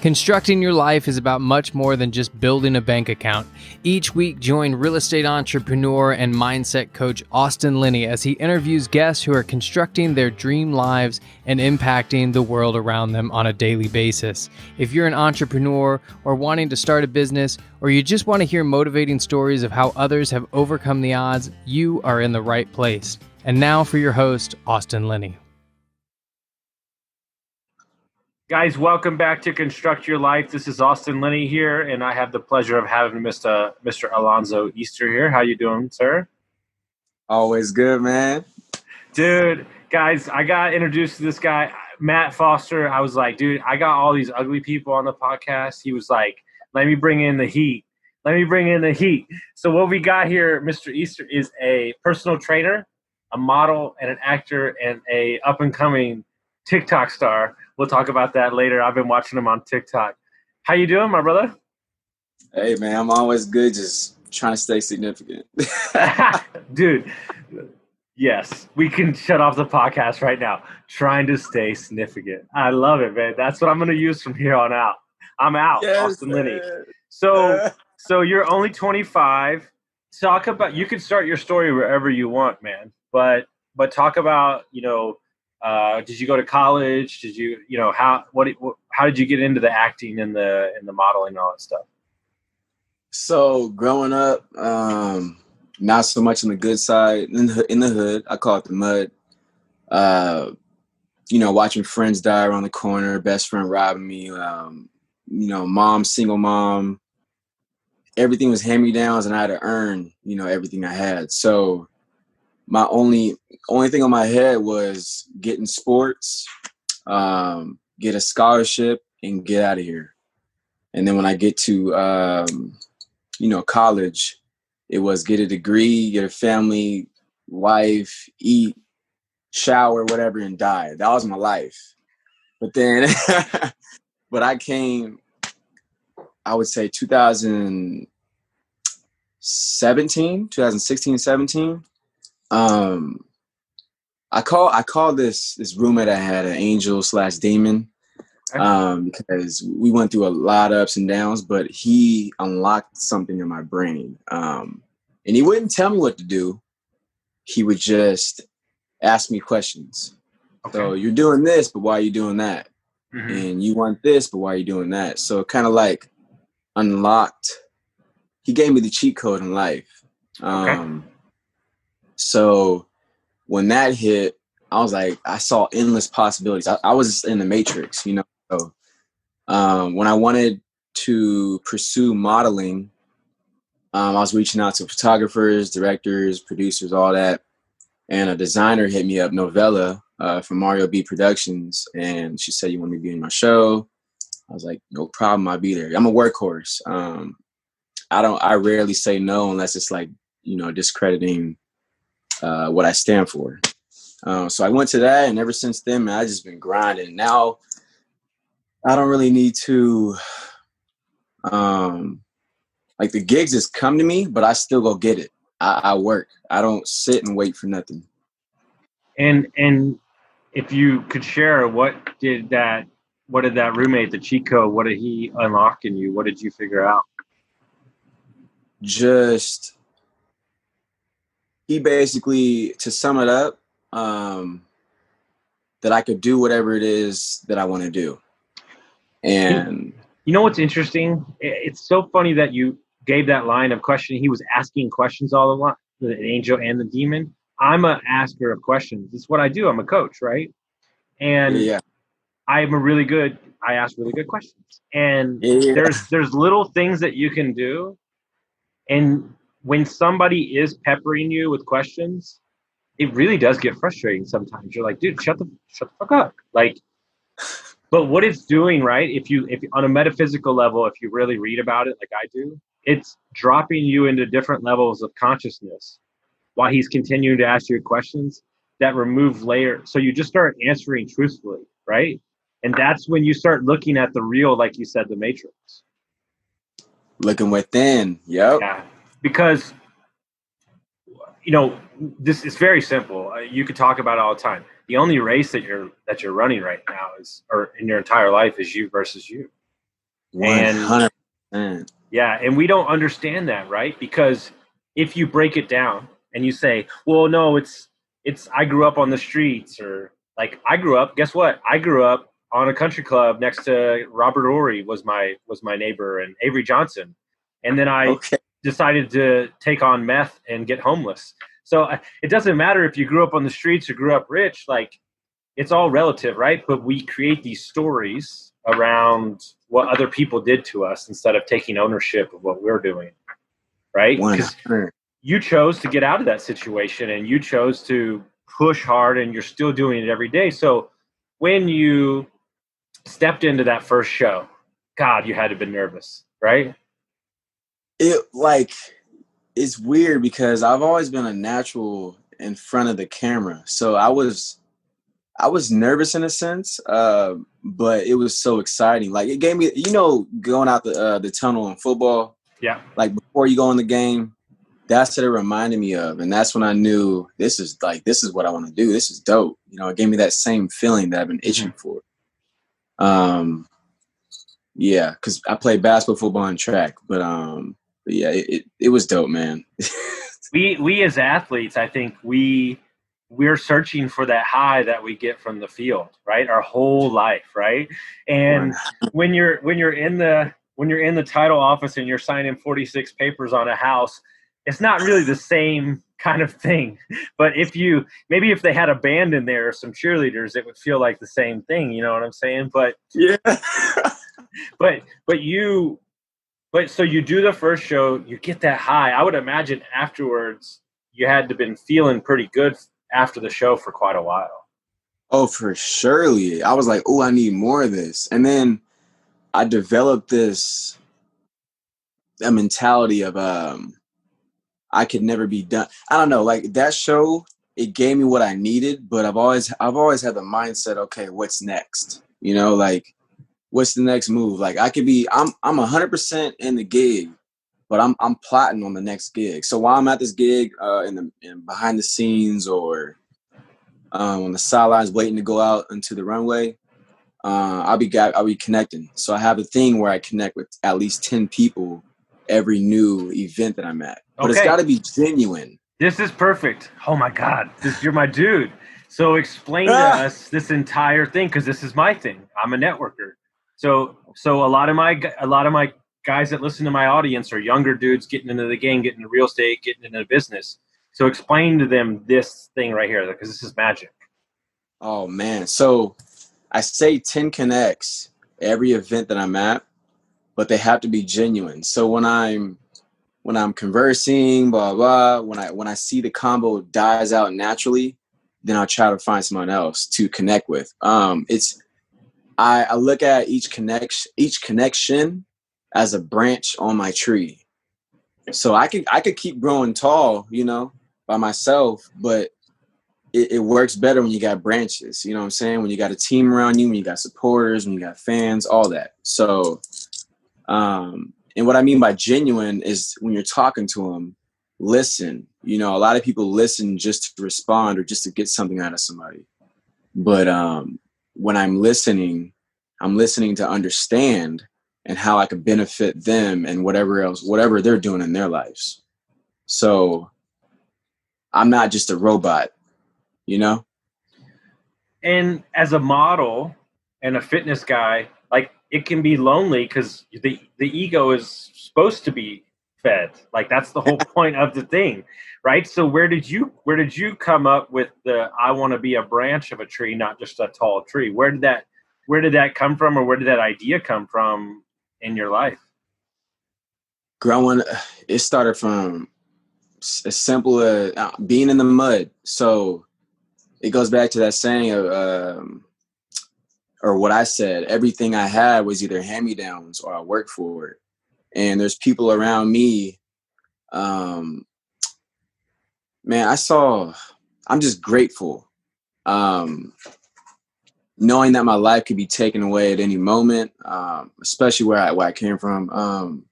Constructing your life is about much more than just building a bank account. Each week, join real estate entrepreneur and mindset coach Austin Linney as he interviews guests who are constructing their dream lives and impacting the world around them on a daily basis. If you're an entrepreneur or wanting to start a business, or you just want to hear motivating stories of how others have overcome the odds, you are in the right place. And now for your host, Austin Linney. Guys, welcome back to Construct Your Life. This is Austin Linney here, and I have the pleasure of having Mr. Alonzo Easter here. How you doing, sir? Always good, man. Dude, guys, I got introduced to this guy, Matt Foster. I was like, dude, I got all these ugly people on the podcast. He was like, let me bring in the heat. So what we got here, Mr. Easter, is a personal trainer, a model, and an actor, and a up-and-coming TikTok star. We'll talk about that later. I've been watching him on TikTok. How you doing, my brother? Hey, man, I'm always good, just trying to stay significant. Dude, yes, we can shut off the podcast right now. Trying to stay significant. I love it, man. That's what I'm going to use from here on out. I'm out, yes, Austin Linney. So you're only 25. Talk about, you can start your story wherever you want, man. But talk about, did you go to college? Did you, how did you get into the acting and the modeling and all that stuff? So growing up, not so much on the good side, in the hood, I call it the mud. Watching friends die around the corner, best friend robbing me, mom, single mom, everything was hand-me-downs and I had to earn, everything I had. So my only thing on my head was get in sports, get a scholarship, and get out of here. And then when I get to, college, it was get a degree, get a family, wife, eat, shower, whatever, and die. That was my life. But then, I came, I would say 2016, 17. I call this roommate I had an angel/demon, because we went through a lot of ups and downs, but he unlocked something in my brain. And he wouldn't tell me what to do. He would just ask me questions. Okay. So you're doing this, but why are you doing that? Mm-hmm. And you want this, but why are you doing that? So it kind of like unlocked. He gave me the cheat code in life. Okay. So when that hit, I was like, I saw endless possibilities. I was in the matrix, So when I wanted to pursue modeling, I was reaching out to photographers, directors, producers, all that. And a designer hit me up, Novella, from Mario B Productions. And she said, you want me to be in my show? I was like, no problem, I'll be there. I'm a workhorse. I rarely say no unless it's like, discrediting what I stand for. So I went to that, and ever since then, man, I've just been grinding. Now I don't really need to, like the gigs just come to me, but I still go get it. I work. I don't sit and wait for nothing. And if you could share, what did that roommate, the cheat code, what did he unlock in you? What did you figure out? He basically, to sum it up, that I could do whatever it is that I want to do. And you know what's interesting? It's so funny that you gave that line of questioning. He was asking questions all along, the angel and the demon. I'm an asker of questions. It's what I do. I'm a coach, right? And yeah. I ask really good questions. And there's little things that you can do. And when somebody is peppering you with questions, it really does get frustrating sometimes. You're like, dude, shut the fuck up. Like, but what it's doing, right? If on a metaphysical level, if you really read about it like I do, it's dropping you into different levels of consciousness while he's continuing to ask you questions that remove layers. So you just start answering truthfully, right? And that's when you start looking at the real, like you said, the matrix. Looking within. Yep. Yeah. Because, this is very simple. You could talk about it all the time. The only race that you're running right now or in your entire life is you versus you. And 100%. yeah, and we don't understand that, right? Because if you break it down and you say, well, no, it's I grew up on the streets, or like I grew up, guess what? I grew up on a country club next to Robert Ory was my neighbor, and Avery Johnson. And then I Okay. decided to take on meth and get homeless. So it doesn't matter if you grew up on the streets or grew up rich, like it's all relative, right? But we create these stories around what other people did to us instead of taking ownership of what we're doing, right? Because 100. you chose to get out of that situation and you chose to push hard, and you're still doing it every day. So when you stepped into that first show, God, you had to have been nervous, right? It's weird because I've always been a natural in front of the camera. So I was nervous in a sense, but it was so exciting. Like it gave me, going out the tunnel in football. Yeah. Like before you go in the game, that's what it reminded me of, and that's when I knew this is what I want to do. This is dope. It gave me that same feeling that I've been itching for. Yeah, because I played basketball, football, and track, but yeah, it was dope, man. we as athletes, I think we're searching for that high that we get from the field, right? Our whole life, right? And when you're in the title office and you're signing 46 papers on a house, it's not really the same kind of thing. But if they had a band in there or some cheerleaders, it would feel like the same thing. You know what I'm saying? But yeah. but so you do the first show, you get that high. I would imagine afterwards you had to been feeling pretty good after the show for quite a while. Oh, for surely. I was like, oh, I need more of this. And then I developed a mentality of I could never be done. I don't know, like that show, it gave me what I needed, but I've always had the mindset, okay, what's next? Like what's the next move? Like I'm 100% in the gig, but I'm plotting on the next gig. So while I'm at this gig, in behind the scenes or on the sidelines waiting to go out into the runway, I'll be connecting. So I have a thing where I connect with at least 10 people every new event that I'm at. But It's got to be genuine. This is perfect. Oh my God, you're my dude. So explain to us this entire thing, because this is my thing. I'm a networker. So a lot of my guys that listen to my audience are younger dudes getting into the game, getting into real estate, getting into business. So explain to them this thing right here, because this is magic. Oh man. So I say 10 connects every event that I'm at, but they have to be genuine. So when I'm conversing, blah, blah, when I see the combo dies out naturally, then I'll try to find someone else to connect with. I look at each connection as a branch on my tree. So I could keep growing tall, by myself, but it works better when you got branches. You know what I'm saying? When you got a team around you, when you got supporters, when you got fans, all that. So, and what I mean by genuine is when you're talking to them, listen. A lot of people listen just to respond or just to get something out of somebody. But when I'm listening to understand and how I could benefit them and whatever they're doing in their lives. So I'm not just a robot, And as a model and a fitness guy, like it can be lonely because the ego is supposed to be fed. Like that's the whole point of the thing, right? So where did you come up with the I want to be a branch of a tree, not just a tall tree? Where did that come from, or where did that idea come from in your life? Growing, it started from as simple as being in the mud. So it goes back to that saying of, or what I said, everything I had was either hand-me-downs or I worked for it. And there's people around me, man, I'm just grateful. Knowing that my life could be taken away at any moment, especially where I came from.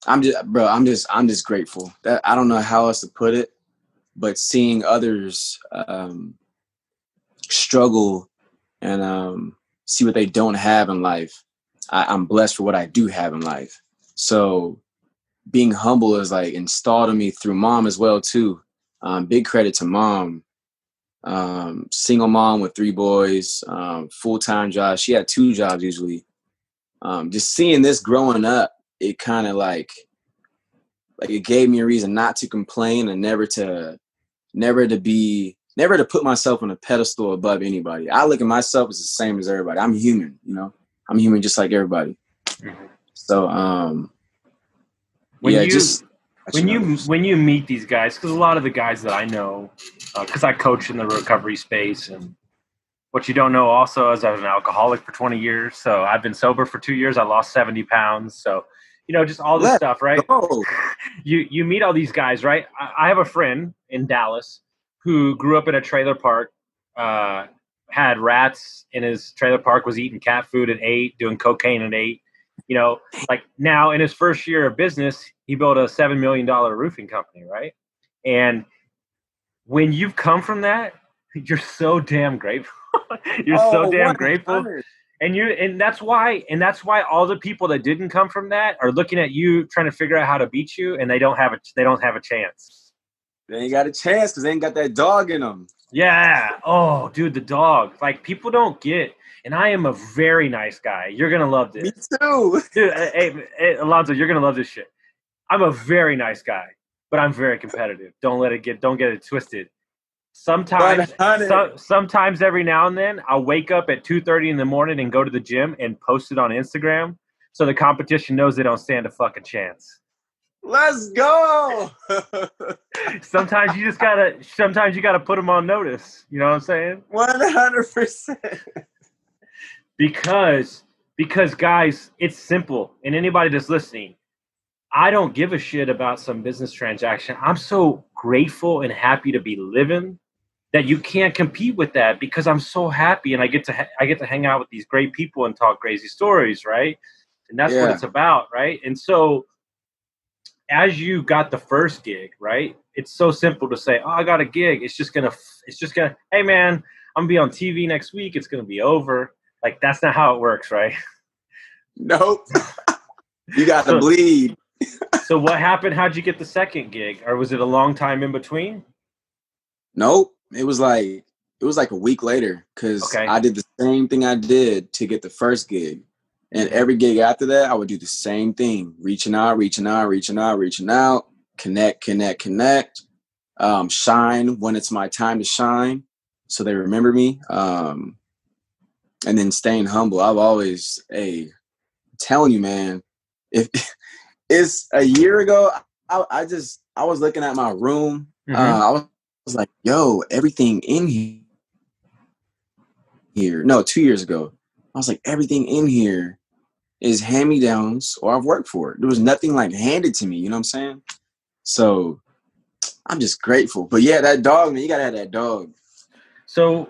I'm just grateful. That I don't know how else to put it, but seeing others struggle and see what they don't have in life, I'm blessed for what I do have in life. So being humble is like installed in me through mom as well too. Big credit to mom. Single mom with 3 boys, full-time job. She had 2 jobs usually. Just seeing this growing up, it kind of like it gave me a reason not to complain and never to put myself on a pedestal above anybody. I look at myself as the same as everybody. I'm human, you know. I'm human just like everybody. Mm-hmm. So when yeah, you just when you meet these guys, because a lot of the guys that I know, because I coach in the recovery space, and what you don't know also is I was an alcoholic for 20 years. So I've been sober for 2 years. I lost 70 pounds. So, just all this stuff, right? Go. You meet all these guys, right? I have a friend in Dallas who grew up in a trailer park, had rats in his trailer park, was eating cat food at 8, doing cocaine at 8. Like now in his first year of business, he built a $7 million roofing company, right? And when you've come from that, you're so damn grateful. You're so damn 100. grateful. And that's why all the people that didn't come from that are looking at you trying to figure out how to beat you, and they don't have a chance. They ain't got a chance because they ain't got that dog in them. Yeah. Oh, dude, the dog. Like, people don't get. And I am a very nice guy. You're gonna love this. Me too. Dude, hey, Alonzo, you're gonna love this shit. I'm a very nice guy, but I'm very competitive. Don't get it twisted. Sometimes every now and then I'll wake up at 2:30 in the morning and go to the gym and post it on Instagram so the competition knows they don't stand a fucking chance. Let's go. Sometimes you gotta put them on notice. You know what I'm saying? 100%. Because guys, it's simple. And anybody that's listening, I don't give a shit about some business transaction. I'm so grateful and happy to be living that you can't compete with that, because I'm so happy and I get to hang out with these great people and talk crazy stories, right? And that's what it's about, right? And so as you got the first gig, right? It's so simple to say, "Oh, I got a gig." It's just gonna, hey man, I'm gonna be on TV next week. It's gonna be over. Like, that's not how it works, right? Nope. You got to bleed. So what happened? How'd you get the second gig? Or was it a long time in between? Nope. It was like a week later, because I did the same thing I did to get the first gig. And every gig after that, I would do the same thing. Reaching out, connect, shine when it's my time to shine, so they remember me. And then staying humble. I've always, telling you, man, if it's a year ago, I was looking at my room. I was like, yo, everything in here. No, 2 years ago, I was like, everything in here is hand-me-downs or I've worked for it. There was nothing like handed to me. You know what I'm saying? So I'm just grateful. But yeah, that dog, man, you gotta have that dog. So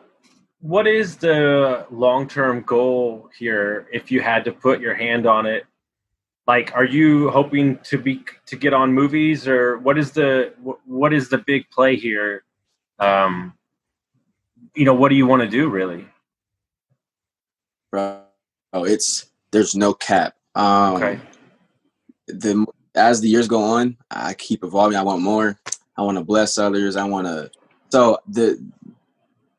what is the long-term goal here if you had to put your hand on it? Like, are you hoping to get on movies, or what is the big play here? What do you want to do, really? Bro, there's no cap. Okay. As the years go on, I keep evolving. I want more. I want to bless others.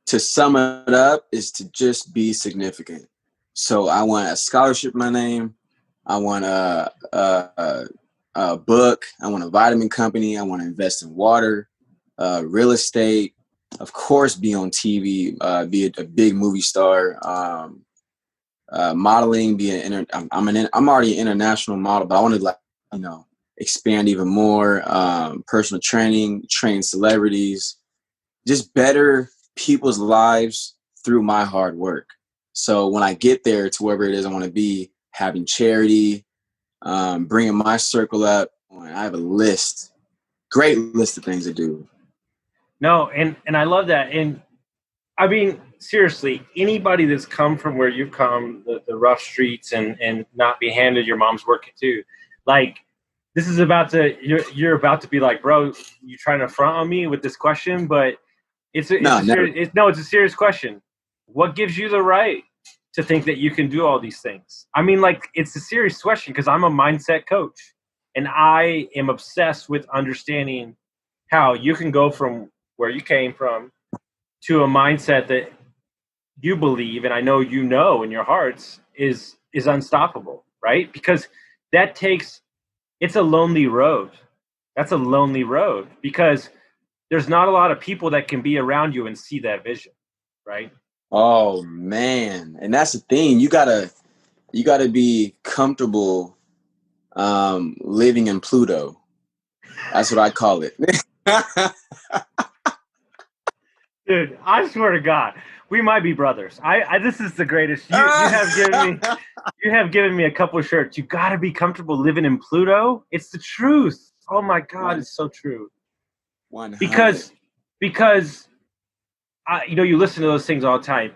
To sum it up is to just be significant. So I want a scholarship in my name. I want a book. I want a vitamin company. I want to invest in water, real estate, of course, be on TV, be a big movie star, modeling, I'm already an international model, but I want to expand even more, personal training, train celebrities, just better people's lives through my hard work. So when I get there to wherever it is I want to be, having charity, bringing my circle up, I have a great list of things to do. No, and I love that. And I mean, seriously, anybody that's come from where you've come, the rough streets, and not be handed your mom's working too, like, this is you're about to be like, bro, you trying to front on me with this question, but it's a serious question. What gives you the right to think that you can do all these things? I mean, like, it's a serious question because I'm a mindset coach and I am obsessed with understanding how you can go from where you came from to a mindset that you believe, and I know you know in your hearts, is unstoppable, right? Because that takes, it's a lonely road. That's a lonely road because there's not a lot of people that can be around you and see that vision, right? Oh man, and that's the thing. You gotta be comfortable living in Pluto. That's what I call it. Dude, I swear to God, we might be brothers. I this is the greatest. You have given me a couple of shirts. You got to be comfortable living in Pluto. It's the truth. Oh my God, it's so true. 100. Because you listen to those things all the time.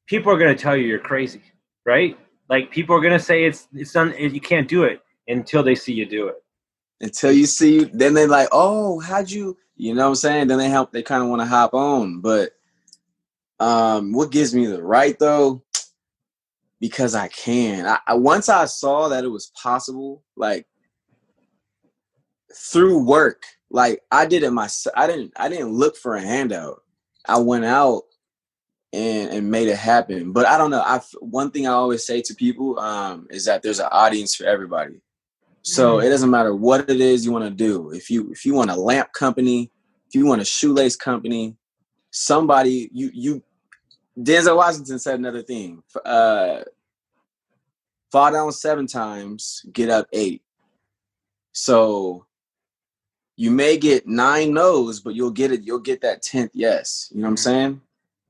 People are going to tell you you're crazy, right? Like people are going to say it's you can't do it until they see you do it. Until you see, then they're like, oh, how'd you, you know what I'm saying? Then they kind of want to hop on. But what gives me the right though? Because I can. I once I saw that it was possible, like through work, like I did it myself. I didn't look for a handout. I went out and made it happen. But I don't know. One thing I always say to people is that there's an audience for everybody. So it doesn't matter what it is you want to do. If you want a lamp company, if you want a shoelace company, somebody you Denzel Washington said another thing. Fall down 7 times, get up 8. So you may get 9 no's, but you'll get that 10th yes. You know what I'm saying?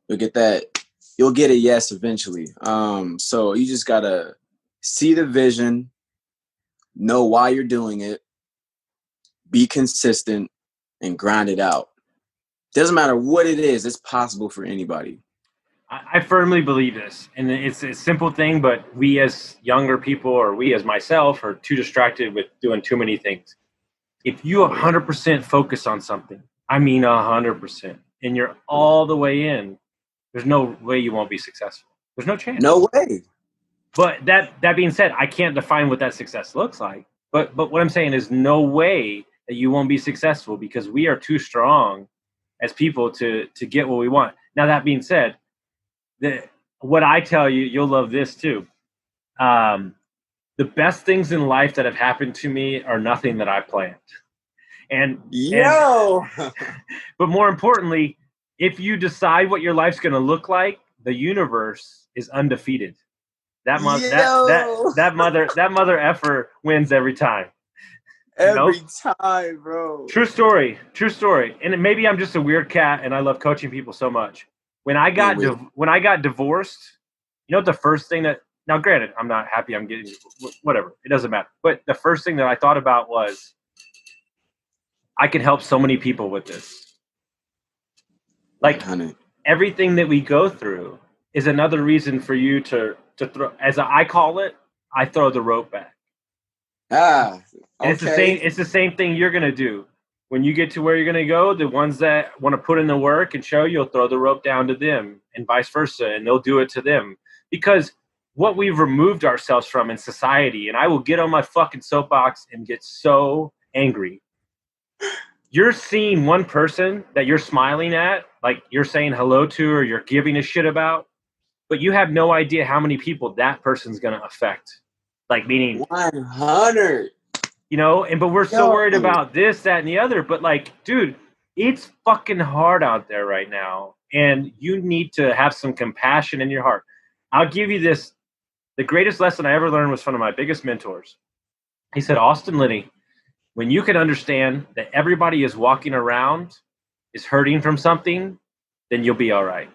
You'll get a yes eventually. So you just gotta see the vision, know why you're doing it, be consistent, and grind it out. Doesn't matter what it is, it's possible for anybody. I firmly believe this, and it's a simple thing, but we as younger people, or we as myself, are too distracted with doing too many things. If you 100% focus on something, I mean 100%, and you're all the way in, there's no way you won't be successful. There's no chance. No way. But that being said, I can't define what that success looks like. But what I'm saying is no way that you won't be successful because we are too strong as people to get what we want. Now, that being said, what I tell you, you'll love this too. The best things in life that have happened to me are nothing that I planned. But more importantly, if you decide what your life's going to look like, the universe is undefeated. That mother effer wins every time. Every time, bro. True story. And maybe I'm just a weird cat, and I love coaching people so much. When I got divorced, you know what the first thing that, now granted, I'm not happy I'm getting, whatever, it doesn't matter. But the first thing that I thought about was, I could help so many people with this. Like, everything that we go through is another reason for you to throw, as I call it, I throw the rope back. Okay. And it's the same thing you're going to do. When you get to where you're going to go, the ones that want to put in the work and show, you'll throw the rope down to them and vice versa, and they'll do it to them. Because what we've removed ourselves from in society, and I will get on my fucking soapbox and get so angry. You're seeing one person that you're smiling at, like you're saying hello to or you're giving a shit about, but you have no idea how many people that person's going to affect. Like, meaning 100. But we're so worried about this, that, and the other. But like, dude, it's fucking hard out there right now. And you need to have some compassion in your heart. I'll give you this. The greatest lesson I ever learned was from one of my biggest mentors. He said, Austin Linney, when you can understand that everybody is walking around is hurting from something, then you'll be all right.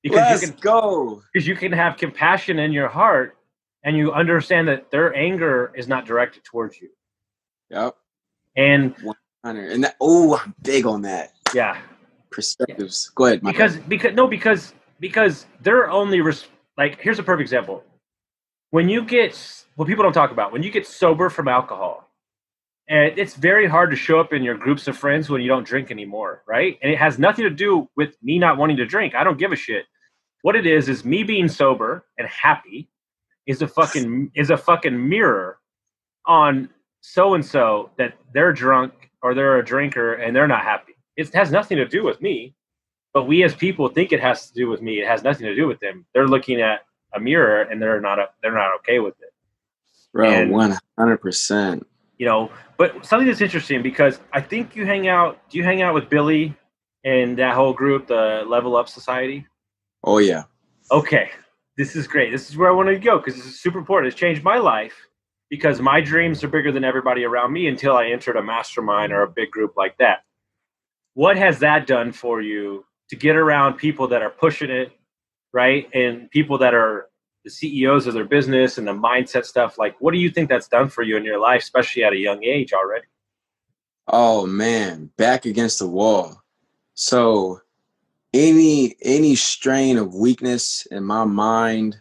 Because because you can have compassion in your heart and you understand that their anger is not directed towards you. Yep. And 100. And I'm big on that. Yeah. Perspectives. Go ahead. Because they're only like, here's a perfect example. When you get, what people don't talk about, when you get sober from alcohol, and it's very hard to show up in your groups of friends when you don't drink anymore, right? And it has nothing to do with me not wanting to drink. I don't give a shit. What it is me being sober and happy is a fucking mirror on so and so that they're drunk or they're a drinker and they're not happy. It has nothing to do with me, but we as people think it has to do with me. It has nothing to do with them. They're looking at a mirror and they're not okay with it. Bro, 100%. You know, but something that's interesting because I think you hang out. Do you hang out with Billy and that whole group, the Level Up Society? Oh yeah. Okay, this is great. This is where I wanted to go because this is super important. It's changed my life because my dreams are bigger than everybody around me until I entered a mastermind or a big group like that. What has that done for you to get around people that are pushing it, right? And people that are the CEOs of their business and the mindset stuff. Like, what do you think that's done for you in your life, especially at a young age already? Oh man, back against the wall. So any strain of weakness in my mind,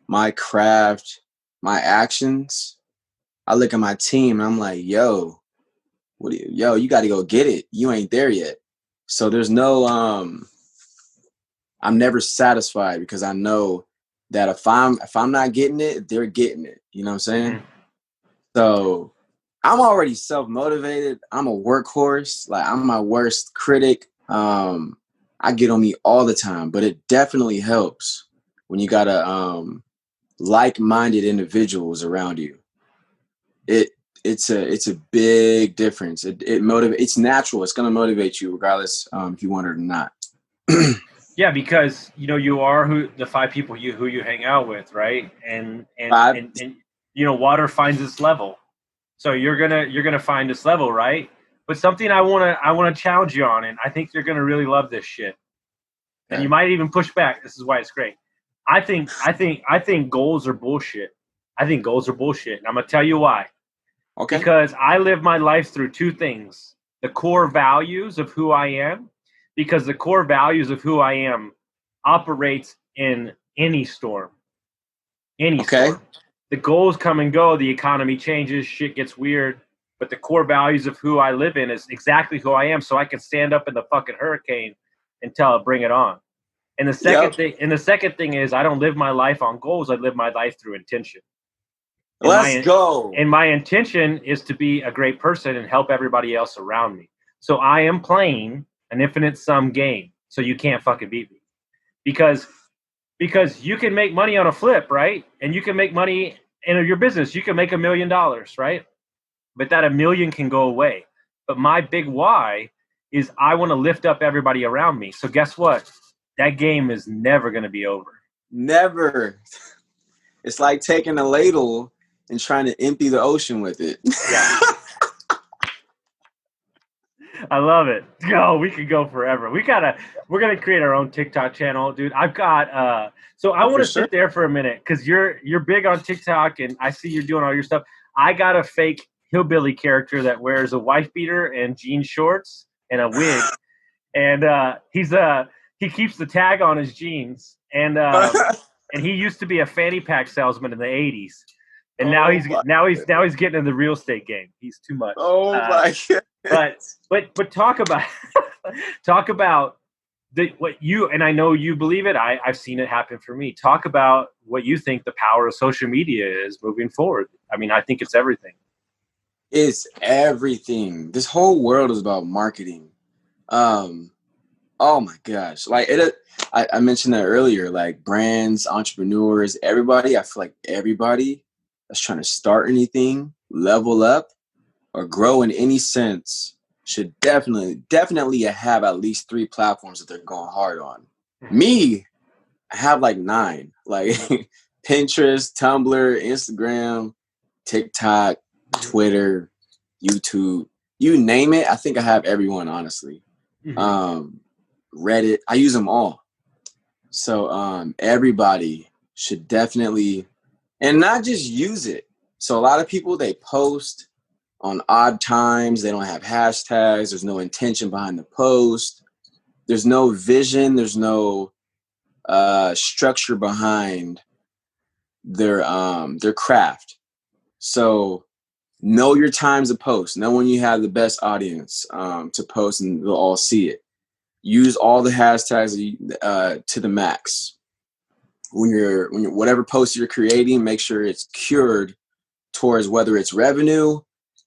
my craft, my actions, I look at my team and I'm like, yo, you got to go get it. You ain't there yet. So there's no, I'm never satisfied because I know that if I'm not getting it, they're getting it. You know what I'm saying? Mm-hmm. So I'm already self-motivated. I'm a workhorse. Like I'm my worst critic. I get on me all the time, but it definitely helps when you got like-minded individuals around you. It's a big difference. It motivates. It's natural. It's going to motivate you regardless if you want it or not. Yeah, because you are the five people who you hang out with, right? And water finds its level. So you're gonna find this level, right? But something I wanna challenge you on, and I think you're gonna really love this shit. And okay. You might even push back. This is why it's great. I think goals are bullshit. I think goals are bullshit. And I'm gonna tell you why. Okay. Because I live my life through two things: the core values of who I am. Because the core values of who I am operates in any storm. Any storm. The goals come and go. The economy changes. Shit gets weird. But the core values of who I live in is exactly who I am. So I can stand up in the fucking hurricane and bring it on. And the second thing is I don't live my life on goals. I live my life through intention. Let's go. And my intention is to be a great person and help everybody else around me. So I am playing an infinite sum game, so you can't fucking beat me. Because you can make money on a flip, right? And you can make money in your business. You can make $1 million, right? But that $1 million can go away. But my big why is I want to lift up everybody around me. So guess what? That game is never going to be over. Never. It's like taking a ladle and trying to empty the ocean with it. Yeah. I love it. Oh, we could go forever. We're gonna create our own TikTok channel, dude. I've got so I want to sit there for a minute because you're big on TikTok and I see you're doing all your stuff. I got a fake hillbilly character that wears a wife beater and jean shorts and a wig, and he keeps the tag on his jeans and he used to be a fanny pack salesman in the 80s. And now he's getting in the real estate game. He's too much. Oh my God. But talk about what you, and I know you believe it. I've seen it happen for me. Talk about what you think the power of social media is moving forward. I mean, I think it's everything. It's everything. This whole world is about marketing. Oh my gosh. Like I mentioned that earlier, like brands, entrepreneurs, everybody. I feel like everybody that's trying to start anything, level up, or grow in any sense should definitely have at least 3 platforms that they're going hard on. Me, I have like 9, like Pinterest, Tumblr, Instagram, TikTok, Twitter, YouTube, you name it. I think I have everyone, honestly. Reddit, I use them all. So everybody should definitely, and not just use it. So a lot of people, they post on odd times. They don't have hashtags. There's no intention behind the post. There's no vision. There's no structure behind their craft. So know your times to post. Know when you have the best audience to post and they'll all see it. Use all the hashtags to the max. when you're whatever post you're creating, make sure it's cured towards whether it's revenue,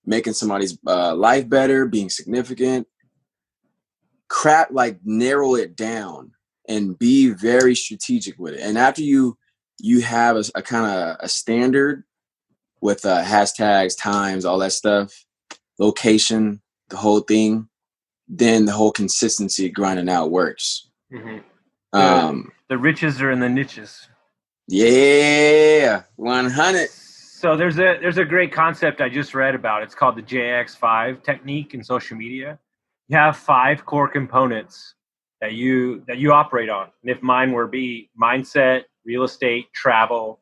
making somebody's life better, being significant. Like narrow it down and be very strategic with it. And after you have a kind of a standard with hashtags, times, all that stuff, location, the whole thing, then the whole consistency grinding out works. The riches are in the niches. Yeah, 100. So there's a great concept I just read about. It's called the JX5 technique in social media. You have 5 core components that you operate on. And if mine were be mindset, real estate, travel,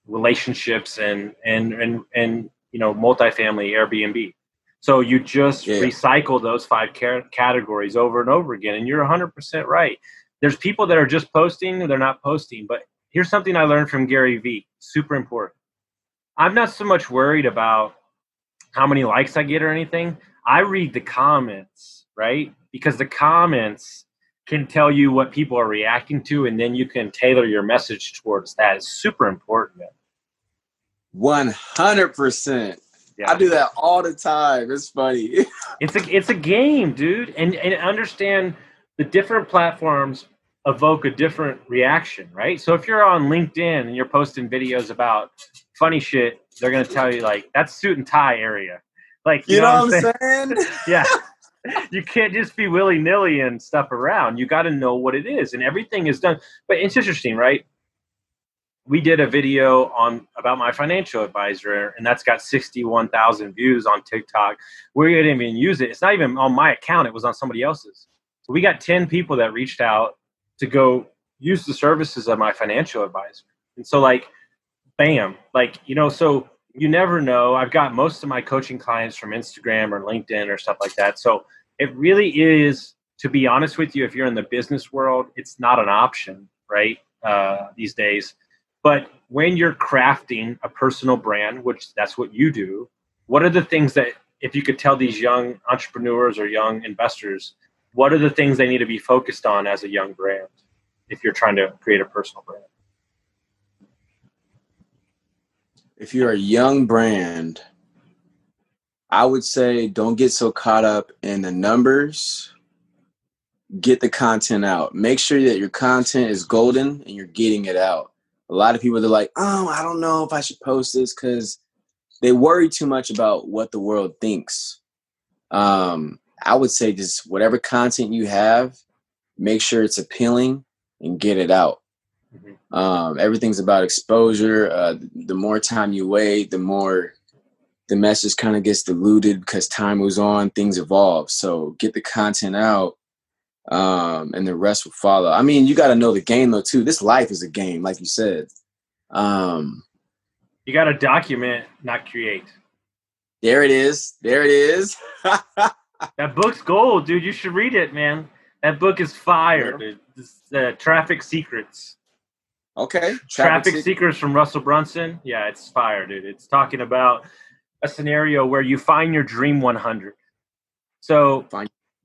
relationships, and multifamily Airbnb. So you just recycle those 5 categories over and over again, and you're 100% right. There's people that are just posting, they're not posting. But here's something I learned from Gary Vee, super important. I'm not so much worried about how many likes I get or anything. I read the comments, right? Because the comments can tell you what people are reacting to, and then you can tailor your message towards that. It's super important. 100%. Yeah. I do that all the time. It's funny. It's a game, dude. And understand the different platforms evoke a different reaction, right? So if you're on LinkedIn and you're posting videos about funny shit, they're going to tell you, like, that's suit and tie area. Like, you know what I'm saying? Yeah. You can't just be willy-nilly and stuff around. You got to know what it is, and everything is done. But it's interesting, right? We did a video about my financial advisor, and that's got 61,000 views on TikTok. We didn't even use it. It's not even on my account. It was on somebody else's. So we got 10 people that reached out to go use the services of my financial advisor. And so, like, bam, like, so you never know. I've got most of my coaching clients from Instagram or LinkedIn or stuff like that. So it really is, to be honest with you, if you're in the business world, it's not an option, right, these days. But when you're crafting a personal brand, which that's what you do, what are the things that, if you could tell these young entrepreneurs or young investors, what are the things they need to be focused on as a young brand if you're trying to create a personal brand? If you're a young brand, I would say don't get so caught up in the numbers. Get the content out. Make sure that your content is golden and you're getting it out. A lot of people, they're like, oh, I don't know if I should post this, because they worry too much about what the world thinks. I would say just whatever content you have, make sure it's appealing and get it out. Everything's about exposure. The more time you wait, the more the message kind of gets diluted because time moves on, things evolve. So get the content out, and the rest will follow. I mean, you got to know the game, though, too. This life is a game, like you said. You got to document, not create. There it is. There it is. That book's gold, dude. You should read it, man. That book is fire, dude. This, Traffic Secrets. Okay. Traffic Secrets from Russell Brunson. Yeah, it's fire, dude. It's talking about a scenario where you find your dream 100. So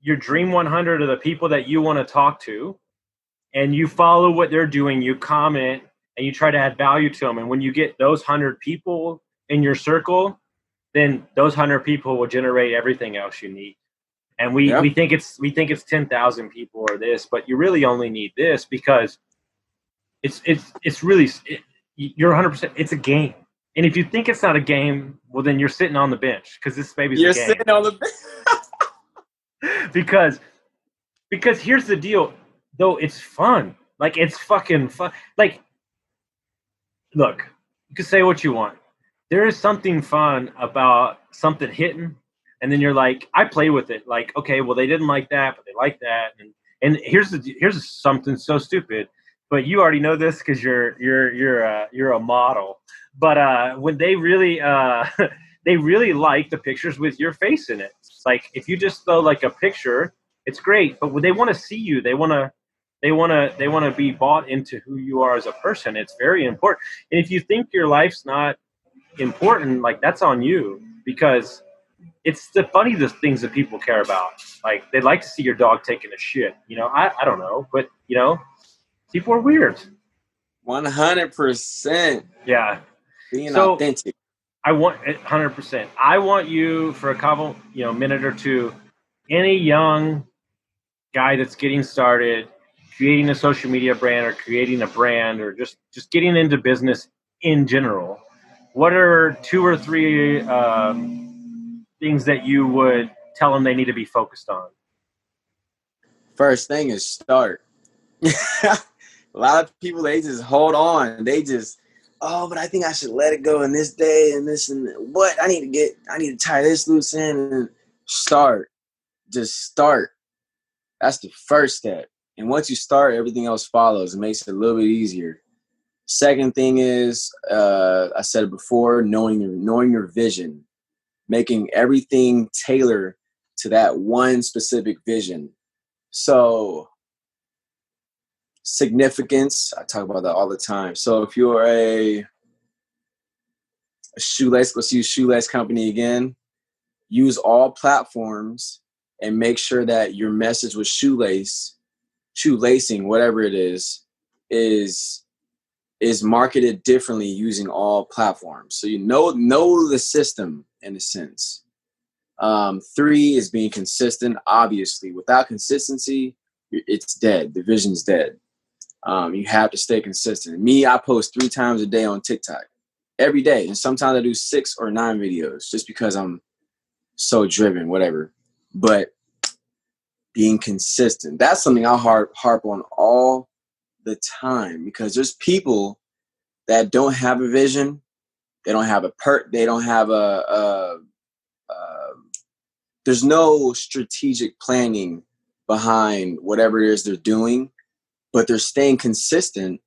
your dream 100 are the people that you want to talk to, and you follow what they're doing, you comment, and you try to add value to them. And when you get those 100 people in your circle, then those 100 people will generate everything else you need. And we think it's 10,000 people or this, but you really only need this, because it's really, you're 100%. It's a game. And if you think it's not a game, well, then you're sitting on the bench, because this baby's a game. You're sitting on the bench. because here's the deal, though, it's fun. Like, it's fucking fun. Like, look, you can say what you want. There is something fun about something hitting, and then you're like, I play with it. Like, okay, well, they didn't like that, but they like that. And here's something so stupid, but you already know this because you're a model. But when they really they really like the pictures with your face in it. It's like, if you just throw like a picture, it's great. But when they want to see you, they want to be bought into who you are as a person. It's very important. And if you think your life's not important, like, that's on you, because it's the things that people care about. Like, they'd like to see your dog taking a shit. I don't know, but People are weird. 100%. Yeah. Being authentic. I want 100%. I want you for a couple, minute or two, any young guy that's getting started, creating a social media brand or creating a brand or just getting into business in general. What are 2 or 3 things that you would tell them they need to be focused on? First thing is start. A lot of people, they just hold on. They just, but I think I should let it go in this day and this and what I need to tie this loose in and start. Just start. That's the first step. And once you start, everything else follows. It makes it a little bit easier. Second thing is, I said it before, knowing your vision, making everything tailor to that one specific vision. So significance, I talk about that all the time. So if you're a shoelace, let's use shoelace company again, use all platforms and make sure that your message with shoelacing, whatever it is marketed differently using all platforms. So know the system in a sense. 3 is being consistent. Obviously, without consistency, it's dead. The vision's dead. You have to stay consistent. Me, I post 3 times a day on TikTok every day. And sometimes I do 6 or 9 videos just because I'm so driven, whatever. But being consistent, that's something I harp on all the time, because there's people that don't have a vision. They don't have there's no strategic planning behind whatever it is they're doing, but they're staying consistent,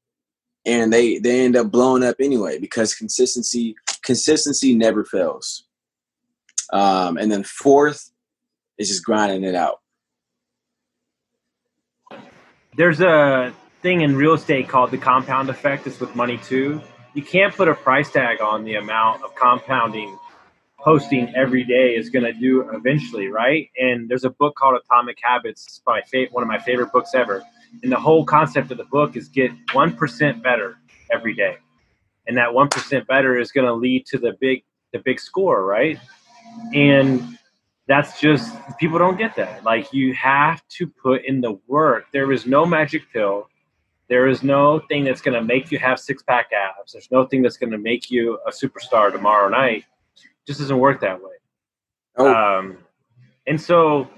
and they end up blowing up anyway, because consistency never fails. And then 4th is just grinding it out. There's a thing in real estate called the compound effect. It's with money too. You can't put a price tag on the amount of compounding posting every day is going to do eventually, right? And there's a book called Atomic Habits. It's probably one of my favorite books ever. And the whole concept of the book is get 1% better every day. And that 1% better is going to lead to the big score, right? And that's just, people don't get that. Like, you have to put in the work. There is no magic pill. There is no thing that's going to make you have 6-pack abs. There's no thing that's going to make you a superstar tomorrow night. It just doesn't work that way. Oh. And so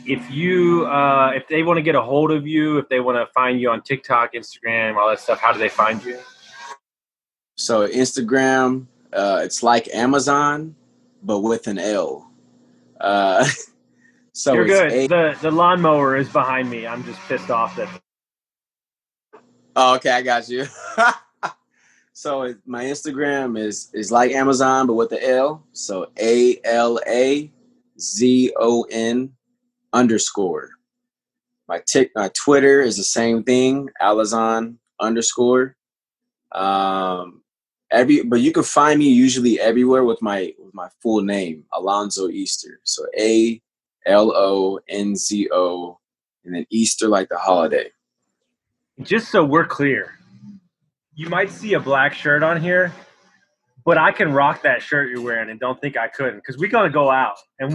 if they want to get a hold of you, if they want to find you on TikTok, Instagram, all that stuff, how do they find you? So Instagram, it's like Amazon, but with an L. So you're good. The lawnmower is behind me. I'm just pissed off that. Oh, okay, I got you. So my Instagram is like Amazon, but with the L. So ALAZON_. My Twitter is the same thing, Alazon_. But you can find me usually everywhere with my full name, Alonzo Easter. So ALONZO, and then Easter like the holiday. Just so we're clear, you might see a black shirt on here, but I can rock that shirt you're wearing and don't think I couldn't, because we're gonna go out and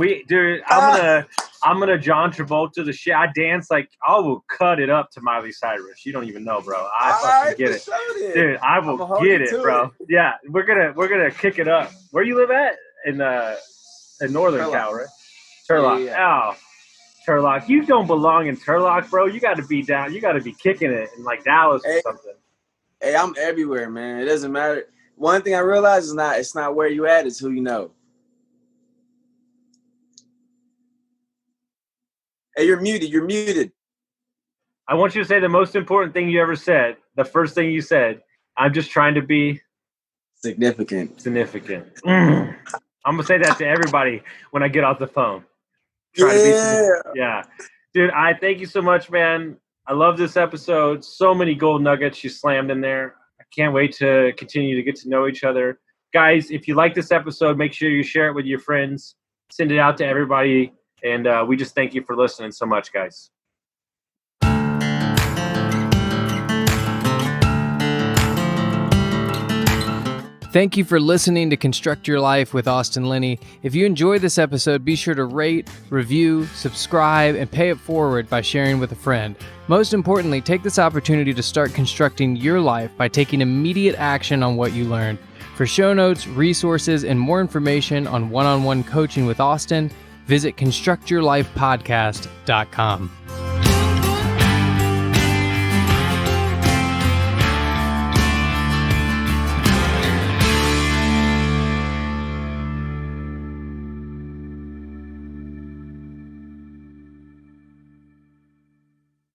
I'm gonna John Travolta the shit. I dance like I will cut it up to Miley Cyrus. You don't even know, bro. I fucking get it, dude. I will get it, bro. Yeah, we're gonna kick it up. Where you live at? In Northern Cal, right? Turlock. Yeah. Oh, Turlock. You don't belong in Turlock, bro. You got to be down. You got to be kicking it in like Dallas or something. Hey, I'm everywhere, man. It doesn't matter. One thing I realize is it's not where you at, it's who you know. Hey, you're muted. I want you to say the most important thing you ever said. The first thing you said. I'm just trying to be significant. I'm gonna say that to everybody when I get off the phone. Yeah. Dude, I thank you so much, man. I love this episode. So many gold nuggets you slammed in there. I can't wait to continue to get to know each other. Guys, if you like this episode, make sure you share it with your friends. Send it out to everybody. And we just thank you for listening so much, guys. Thank you for listening to Construct Your Life with Austin Linney. If you enjoyed this episode, be sure to rate, review, subscribe, and pay it forward by sharing with a friend. Most importantly, take this opportunity to start constructing your life by taking immediate action on what you learned. For show notes, resources, and more information on one-on-one coaching with Austin, visit constructyourlifepodcast.com.